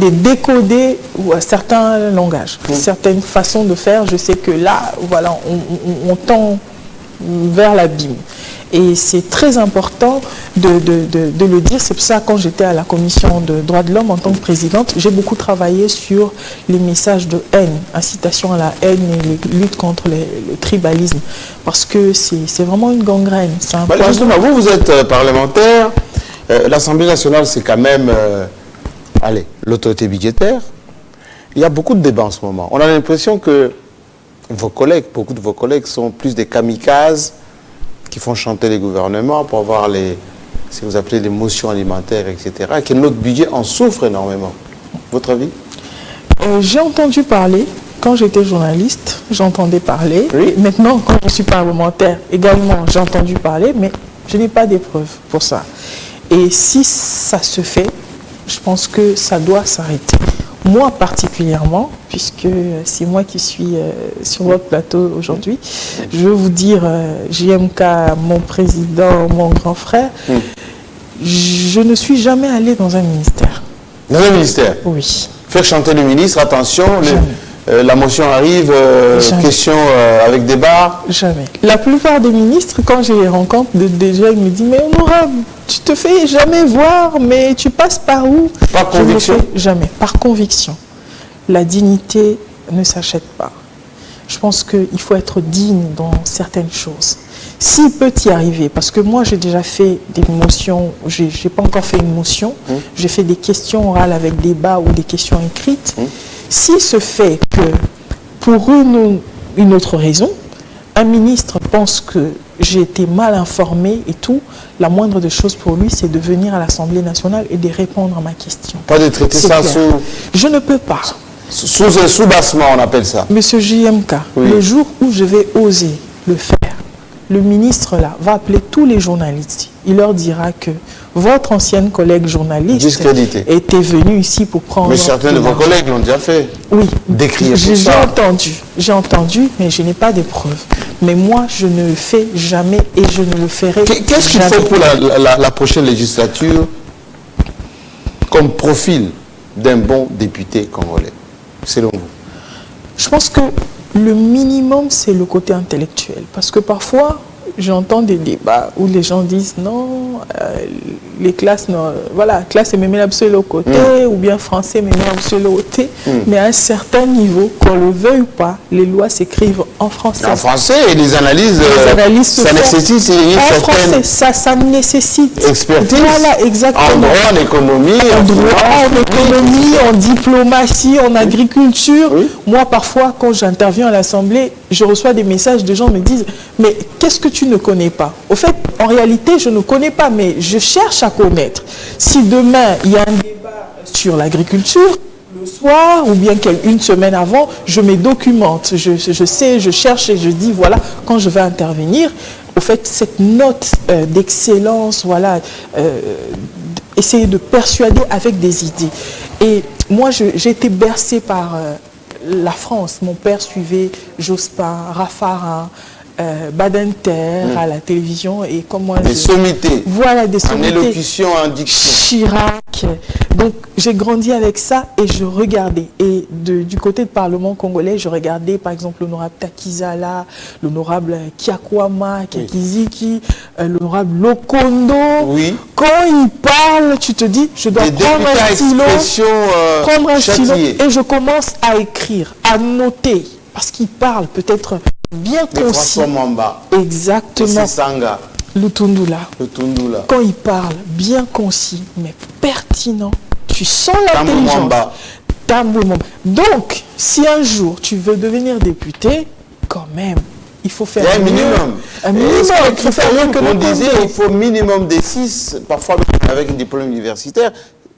[SPEAKER 2] de décoder certains langages, certaines façons de faire. Je sais que là, voilà, on tend vers l'abîme. Et c'est très important de le dire. C'est pour ça quand j'étais à la commission de droits de l'homme en tant que présidente, j'ai beaucoup travaillé sur les messages de haine, incitation à la haine et les luttes contre le tribalisme. Parce que c'est vraiment une gangrène.
[SPEAKER 1] Justement, vous êtes parlementaire. L'Assemblée nationale, c'est quand même l'autorité budgétaire. Il y a beaucoup de débats en ce moment. On a l'impression que beaucoup de vos collègues sont plus des kamikazes qui font chanter les gouvernements pour avoir ce que vous appelez les motions alimentaires, etc. Et que notre budget en souffre énormément. Votre avis?
[SPEAKER 2] J'ai entendu parler, quand j'étais journaliste, j'entendais parler.
[SPEAKER 1] Oui.
[SPEAKER 2] Maintenant, quand je suis parlementaire, également, j'ai entendu parler, mais je n'ai pas d'épreuve pour ça. Et si ça se fait, je pense que ça doit s'arrêter. Moi particulièrement, puisque c'est moi qui suis sur votre plateau aujourd'hui, je veux vous dire, JMK, mon président, mon grand frère, je ne suis jamais allé dans un ministère.
[SPEAKER 1] Dans un ministère?
[SPEAKER 2] Oui.
[SPEAKER 1] Faire chanter le ministre, attention, la motion arrive, question avec débat.
[SPEAKER 2] Jamais. La plupart des ministres, quand je les rencontre, déjà ils me disent, mais honorable, tu te fais jamais voir, mais tu passes par où?
[SPEAKER 1] Par conviction?
[SPEAKER 2] Jamais. Par conviction. La dignité ne s'achète pas. Je pense qu'il faut être digne dans certaines choses. S'il peut y arriver, parce que moi j'ai déjà fait des motions, j'ai pas encore fait une motion, j'ai fait des questions orales avec débat ou des questions écrites. S'il se fait que, pour une autre raison, un ministre pense que j'ai été mal informé et tout, la moindre des choses pour lui, c'est de venir à l'Assemblée nationale et de répondre à ma question.
[SPEAKER 1] Pas de traiter ça
[SPEAKER 2] clair. Je ne peux pas.
[SPEAKER 1] Sous un sous-bassement, on appelle ça.
[SPEAKER 2] Monsieur JMK,
[SPEAKER 1] oui.
[SPEAKER 2] Le jour où je vais oser le faire, le ministre là va appeler tous les journalistes. Il leur dira que votre ancienne collègue journaliste était venue ici pour prendre...
[SPEAKER 1] Mais certains de vos collègues l'ont déjà fait.
[SPEAKER 2] Oui,
[SPEAKER 1] décrire
[SPEAKER 2] j'ai entendu, mais je n'ai pas de preuves. Mais moi, je ne le fais jamais et je ne le ferai jamais.
[SPEAKER 1] Qu'est-ce qu'il faut pour la prochaine législature comme profil d'un bon député congolais, selon vous?
[SPEAKER 2] Je pense que le minimum, c'est le côté intellectuel. Parce que parfois, j'entends des débats où les gens disent non, les classes, non, voilà, classe est même absolue au côté, ou bien français même absolue au côté. Mais à un certain niveau, qu'on le veuille ou pas, les lois s'écrivent en français.
[SPEAKER 1] En français, et les analyses ça nécessite
[SPEAKER 2] en français, ça nécessite
[SPEAKER 1] expertise.
[SPEAKER 2] Voilà, exactement.
[SPEAKER 1] En droit, en économie,
[SPEAKER 2] en économie, en diplomatie, en agriculture. Oui. Moi, parfois, quand j'interviens à l'Assemblée, je reçois des messages de gens qui me disent « Mais qu'est-ce que tu ne connais pas ?» Au fait, en réalité, je ne connais pas, mais je cherche à connaître. Si demain, il y a un débat sur l'agriculture, le soir, ou bien une semaine avant, je me documente. Je sais, je cherche et je dis, voilà, quand je vais intervenir, au fait, cette note d'excellence, voilà, essayer de persuader avec des idées. Et moi, j'ai été bercée par la France. Mon père suivait Jospin, Raffarin, Badinter à la télévision, et comme moi...
[SPEAKER 1] Des sommités.
[SPEAKER 2] Voilà, des sommités.
[SPEAKER 1] En élocution, en diction.
[SPEAKER 2] Chirac. Donc, j'ai grandi avec ça et je regardais. Et du côté du Parlement congolais, je regardais, par exemple, l'honorable Takizala, l'honorable Kiakwama, Kiakiziki, l'honorable Lokondo. Oui. Quand il parle, tu te dis, je dois prendre un stylo, et je commence à écrire, à noter, parce qu'il parle peut-être bien concis. Exactement. Lutundula. Quand il parle bien concis, mais pertinent, tu sens l'intelligence. Donc, si un jour tu veux devenir député, quand même, il faut faire
[SPEAKER 1] un minimum.
[SPEAKER 2] Un minimum. Il faut faire mieux que
[SPEAKER 1] on disait il faut minimum des 6, parfois avec un diplôme universitaire.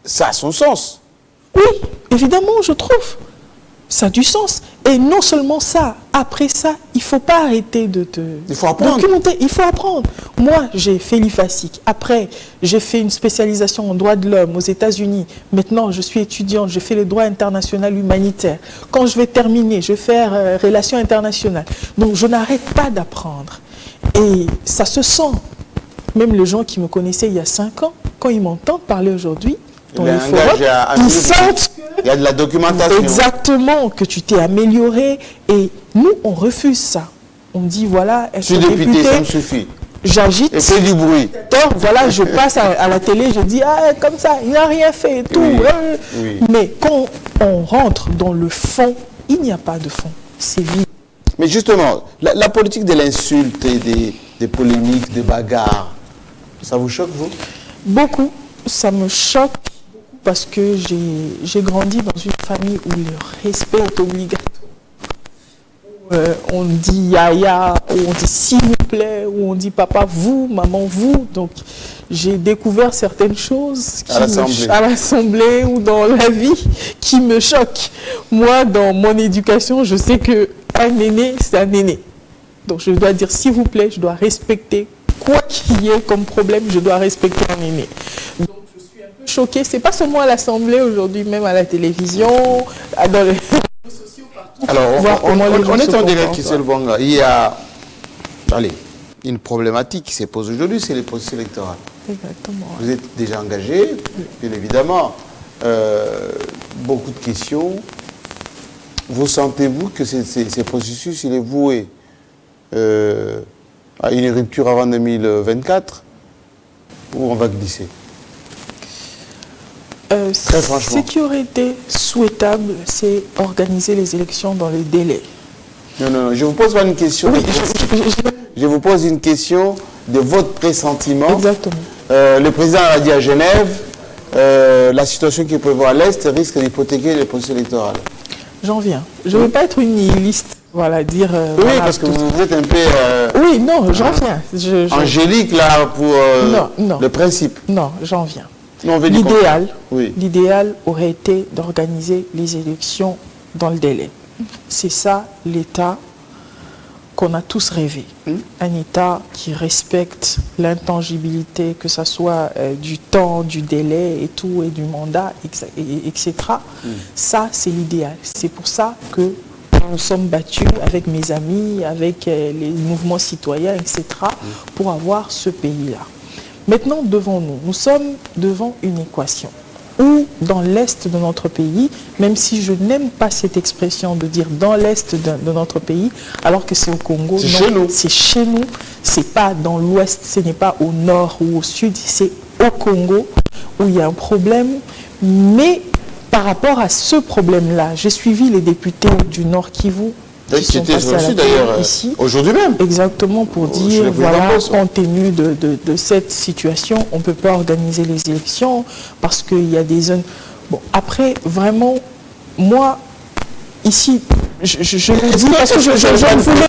[SPEAKER 1] Ça a son sens.
[SPEAKER 2] Oui, évidemment, je trouve. Ça a du sens. Et non seulement ça, après ça, il ne faut pas arrêter de te documenter. Il faut apprendre. Moi, j'ai fait l'IFASIC. Après, j'ai fait une spécialisation en droit de l'homme aux États-Unis. Maintenant, je suis étudiante. Je fais le droit international humanitaire. Quand je vais terminer, je vais faire relations internationales. Donc, je n'arrête pas d'apprendre. Et ça se sent. Même les gens qui me connaissaient il y a 5 ans, quand ils m'entendent parler aujourd'hui, dans les forums, ils sentent
[SPEAKER 1] il y a de la documentation.
[SPEAKER 2] Exactement, que tu t'es amélioré. Et nous, on refuse ça. On dit, voilà,
[SPEAKER 1] je suis député, ça me suffit.
[SPEAKER 2] J'agite.
[SPEAKER 1] Et fais du bruit.
[SPEAKER 2] Voilà, je passe à la télé, je dis, ah, comme ça, il n'a rien fait et tout.
[SPEAKER 1] Oui. Oui.
[SPEAKER 2] Mais quand on rentre dans le fond, il n'y a pas de fond. C'est vide.
[SPEAKER 1] Mais justement, la politique de l'insulte et des polémiques, des bagarres, ça vous choque, vous?
[SPEAKER 2] Beaucoup. Ça me choque. Parce que j'ai grandi dans une famille où le respect est obligatoire. On dit yaya, ou on dit s'il vous plaît, ou on dit papa vous, maman vous. Donc j'ai découvert certaines choses à l'Assemblée ou dans la vie qui me choquent. Moi, dans mon éducation, je sais qu'un aîné, c'est un aîné. Donc je dois dire s'il vous plaît, je dois respecter. Quoi qu'il y ait comme problème, je dois respecter un aîné. Donc je suis un peu choqué, c'est pas seulement à l'Assemblée aujourd'hui, même à la télévision, dans les réseaux sociaux, partout.
[SPEAKER 1] Alors, on est en direct,
[SPEAKER 2] comportent,
[SPEAKER 1] Christelle Vwanga. Il y a une problématique qui se pose aujourd'hui, c'est les processus électoraux.
[SPEAKER 2] Exactement.
[SPEAKER 1] Vous êtes déjà engagé, bien évidemment. Beaucoup de questions. Vous sentez-vous que ces processus, il est voué à une rupture avant 2024 ou on va glisser? Très franchement.
[SPEAKER 2] Ce qui aurait été souhaitable, c'est organiser les élections dans les délais.
[SPEAKER 1] Non, je vous pose pas une question.
[SPEAKER 2] Oui,
[SPEAKER 1] je vous pose une question de votre pressentiment.
[SPEAKER 2] Exactement.
[SPEAKER 1] Le président a dit à Genève, la situation qui peut voir à l'Est risque d'hypothéquer les processus électoraux.
[SPEAKER 2] J'en viens. Je ne veux pas être une nihiliste, voilà, dire...
[SPEAKER 1] oui, voilà, parce que vous êtes un peu...
[SPEAKER 2] oui, non, j'en viens.
[SPEAKER 1] Angélique, là, pour
[SPEAKER 2] non.
[SPEAKER 1] le principe.
[SPEAKER 2] Non, j'en viens.
[SPEAKER 1] L'idéal
[SPEAKER 2] aurait été d'organiser les élections dans le délai. C'est ça l'État qu'on a tous rêvé. Un État qui respecte l'intangibilité, que ce soit du temps, du délai et tout, et du mandat, etc. Ça, c'est l'idéal. C'est pour ça que nous sommes battus avec mes amis, avec les mouvements citoyens, etc., pour avoir ce pays-là. Maintenant, devant nous, nous sommes devant une équation où, dans l'Est de notre pays, même si je n'aime pas cette expression de dire dans l'Est de notre pays, alors que c'est au Congo, c'est chez nous, c'est pas dans l'Ouest, ce n'est pas au Nord ou au Sud, c'est au Congo où il y a un problème. Mais par rapport à ce problème-là, j'ai suivi les députés du Nord Kivu, qui sont passés à la télé ici,
[SPEAKER 1] aujourd'hui même.
[SPEAKER 2] Exactement, pour dire, voilà, compte tenu de cette situation, on ne peut pas organiser les élections parce qu'il y a des zones... Bon, après, vraiment, moi, ici, je vous dis, parce que je ne voulais...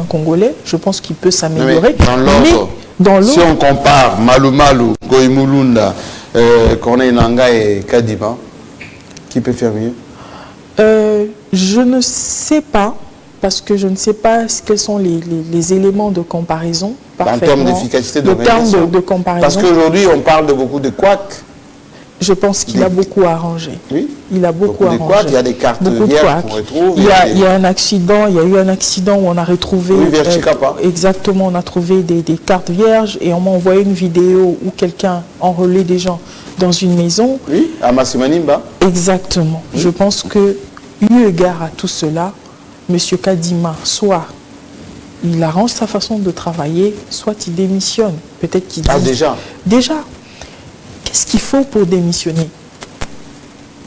[SPEAKER 2] Congolais, je pense qu'il peut s'améliorer.
[SPEAKER 1] Si on compare Malu Malu, Goïmoulunda, Corneille Nangaa et Kadima, qui peut faire mieux?
[SPEAKER 2] Je ne sais pas, parce que je ne sais pas quels sont les éléments de comparaison.
[SPEAKER 1] En termes d'efficacité
[SPEAKER 2] de comparaison.
[SPEAKER 1] Parce qu'aujourd'hui, on parle de beaucoup de couacs.
[SPEAKER 2] Je pense qu'il a beaucoup arrangé.
[SPEAKER 1] Oui.
[SPEAKER 2] Il a beaucoup arrangé.
[SPEAKER 1] Il y a des cartes vierges qu'on retrouve.
[SPEAKER 2] Il y a eu un accident où on a retrouvé...
[SPEAKER 1] Oui, vers Chikapa.
[SPEAKER 2] Exactement, on a trouvé des cartes vierges et on m'a envoyé une vidéo où quelqu'un enrôlait des gens dans une maison.
[SPEAKER 1] Oui, à Massimanimba.
[SPEAKER 2] Exactement. Oui. Je pense que, eu égard à tout cela, M. Kadima, soit il arrange sa façon de travailler, soit il démissionne. Peut-être qu'il dit...
[SPEAKER 1] Ah, déjà?
[SPEAKER 2] Déjà. Qu'est-ce qu'il faut pour démissionner?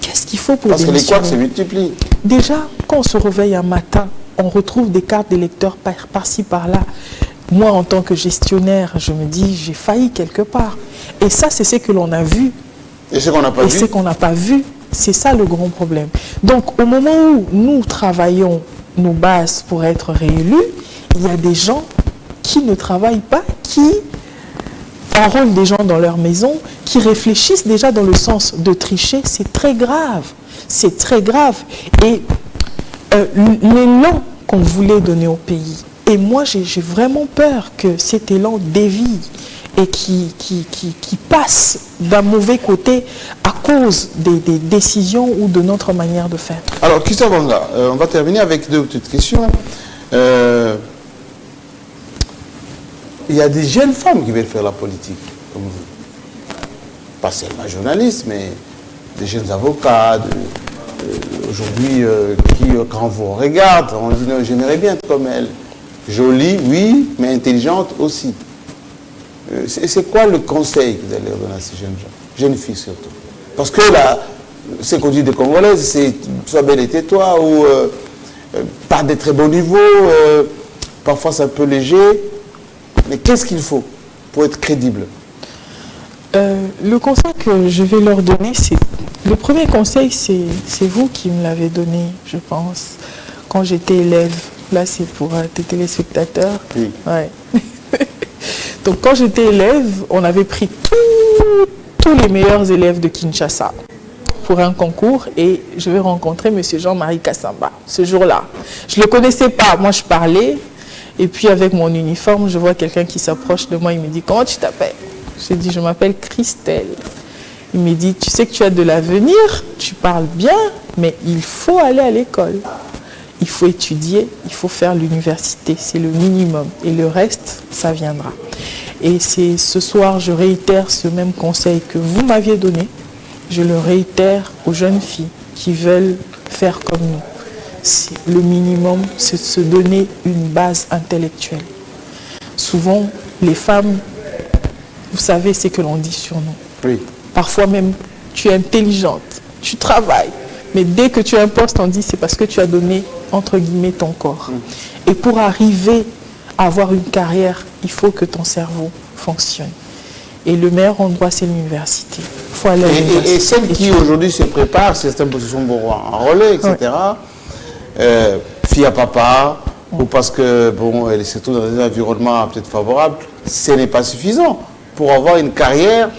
[SPEAKER 2] Qu'est-ce qu'il faut pour démissionner?
[SPEAKER 1] Parce que les couacs se multiplient.
[SPEAKER 2] Déjà, quand on se réveille un matin, on retrouve des cartes d'électeurs par-ci, par-là. moi, en tant que gestionnaire, je me dis, j'ai failli quelque part. Et ça, c'est ce que l'on a vu.
[SPEAKER 1] Et ce qu'on n'a pas vu.
[SPEAKER 2] Et ce qu'on n'a pas vu, c'est ça le grand problème. Donc, au moment où nous travaillons nos bases pour être réélus, il y a des gens qui ne travaillent pas, qui enrôlent des gens dans leur maison, qui réfléchissent déjà dans le sens de tricher. C'est très grave. C'est très grave. Et l'élan qu'on voulait donner au pays, et moi j'ai vraiment peur que cet élan dévie et qui passe d'un mauvais côté à cause des décisions ou de notre manière de faire.
[SPEAKER 1] Alors, Christelle Vanga, on va terminer avec deux petites questions. Il y a des jeunes femmes qui veulent faire la politique, comme vous. Pas seulement journalistes, mais des jeunes avocats, aujourd'hui, qui, quand vous regardez, on dit non, j'aimerais bien être comme elle. Jolie, oui, mais intelligente aussi. C'est quoi le conseil que vous allez donner à ces jeunes gens, jeunes filles surtout? Parce que là, c'est qu'on dit des Congolaises, c'est soit belle et tais-toi, ou pas de très bon niveau, parfois c'est un peu léger. Mais qu'est-ce qu'il faut pour être crédible?
[SPEAKER 2] Le conseil que je vais leur donner, c'est... Le premier conseil, c'est vous qui me l'avez donné, je pense, quand j'étais élève. Là, c'est pour tes téléspectateurs.
[SPEAKER 1] Oui.
[SPEAKER 2] Ouais. Donc, quand j'étais élève, on avait pris tous les meilleurs élèves de Kinshasa pour un concours et je vais rencontrer M. Jean-Marie Kassamba ce jour-là. Je ne le connaissais pas, moi je parlais et puis avec mon uniforme, je vois quelqu'un qui s'approche de moi, il me dit « Comment tu t'appelles ?» Je dis « Je m'appelle Christelle ». Il me dit « Tu sais que tu as de l'avenir, tu parles bien, mais il faut aller à l'école. Il faut étudier, il faut faire l'université, c'est le minimum. Et le reste, ça viendra. » Et c'est ce soir, je réitère ce même conseil que vous m'aviez donné. Je le réitère aux jeunes filles qui veulent faire comme nous. Le minimum, c'est de se donner une base intellectuelle. Souvent, les femmes, vous savez ce que l'on dit sur nous.
[SPEAKER 1] Oui.
[SPEAKER 2] Parfois même, tu es intelligente, tu travailles, mais dès que tu as un poste, on dit c'est parce que tu as donné, entre guillemets, ton corps. Et pour arriver à avoir une carrière, il faut que ton cerveau fonctionne. Et le meilleur endroit, c'est l'université. Il faut aller à l'université.
[SPEAKER 1] Et celles qui aujourd'hui se préparent, certaines positions pour enrôler, etc., fille à papa, ou parce que, bon, elle est surtout dans un environnement peut-être favorable, ce n'est pas suffisant pour avoir une carrière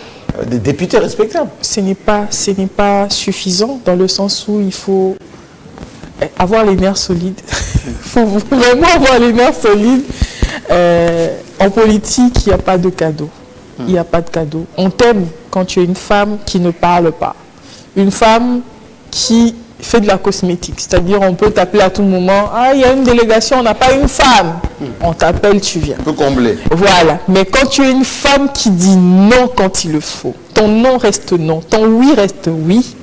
[SPEAKER 1] de député respectable.
[SPEAKER 2] Ce n'est pas suffisant dans le sens où il faut avoir les nerfs solides. Il faut vraiment avoir les nerfs solides. En politique, il n'y a pas de cadeau. Il n'y a pas de cadeau. On t'aime quand tu es une femme qui ne parle pas. Une femme qui fait de la cosmétique. C'est-à-dire, on peut t'appeler à tout moment. Ah, il y a une délégation, on n'a pas une femme. On t'appelle, tu viens.
[SPEAKER 1] On peut combler.
[SPEAKER 2] Voilà. Mais quand tu es une femme qui dit non quand il le faut, ton non reste non, ton oui reste oui,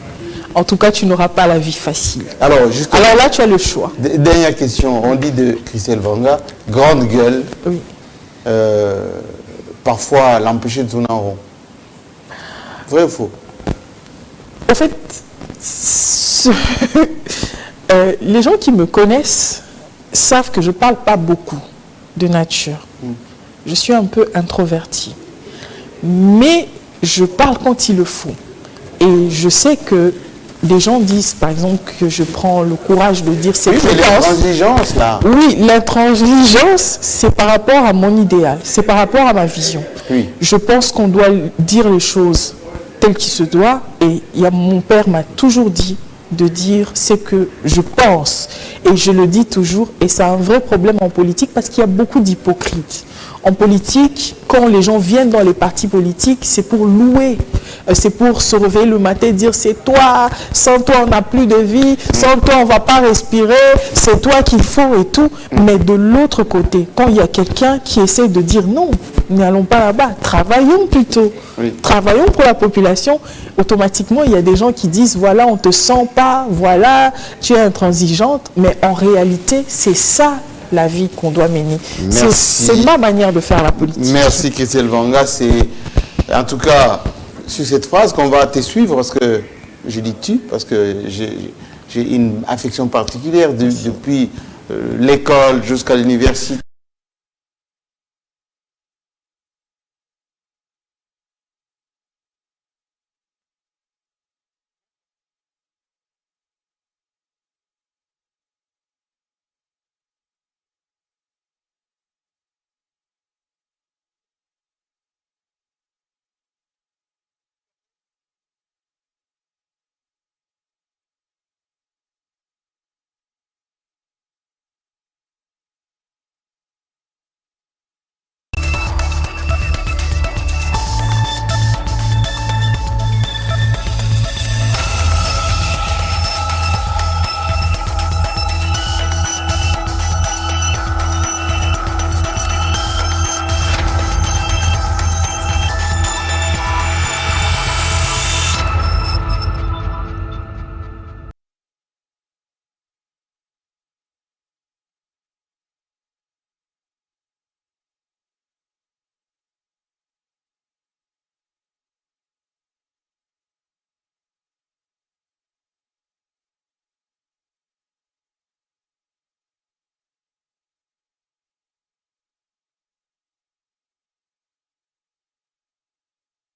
[SPEAKER 2] en tout cas, tu n'auras pas la vie facile. Alors là, tu as le choix.
[SPEAKER 1] Dernière question. On dit de Christelle Vanga, grande gueule.
[SPEAKER 2] Oui.
[SPEAKER 1] Parfois, l'empêcher de tourner en rond. Vrai ou faux?
[SPEAKER 2] En fait, les gens qui me connaissent savent que je ne parle pas beaucoup de nature. Je suis un peu introvertie. Mais je parle quand il le faut. Et je sais que des gens disent, par exemple, que je prends le courage de dire c'est
[SPEAKER 1] mais l'intransigeance, là.
[SPEAKER 2] Oui, l'intransigeance, c'est par rapport à mon idéal, c'est par rapport à ma vision.
[SPEAKER 1] Oui.
[SPEAKER 2] Je pense qu'on doit dire les choses telles qu'il se doit. Et mon père m'a toujours dit de dire ce que je pense. Et je le dis toujours. Et c'est un vrai problème en politique parce qu'il y a beaucoup d'hypocrites. En politique, quand les gens viennent dans les partis politiques, c'est pour louer. C'est pour se réveiller le matin et dire c'est toi, sans toi on n'a plus de vie, sans toi on ne va pas respirer, c'est toi qu'il faut et tout. Mais de l'autre côté, quand il y a quelqu'un qui essaie de dire non, n'allons pas là-bas, travaillons plutôt. Oui. Travaillons pour la population. Automatiquement, il y a des gens qui disent voilà, on ne te sent pas, voilà, tu es intransigeante. Mais en réalité, c'est ça la vie qu'on doit mener. C'est ma manière de faire la politique.
[SPEAKER 1] Merci Christelle Vanga. C'est en tout cas sur cette phrase qu'on va te suivre parce que je dis tu parce que j'ai une affection particulière depuis l'école jusqu'à l'université.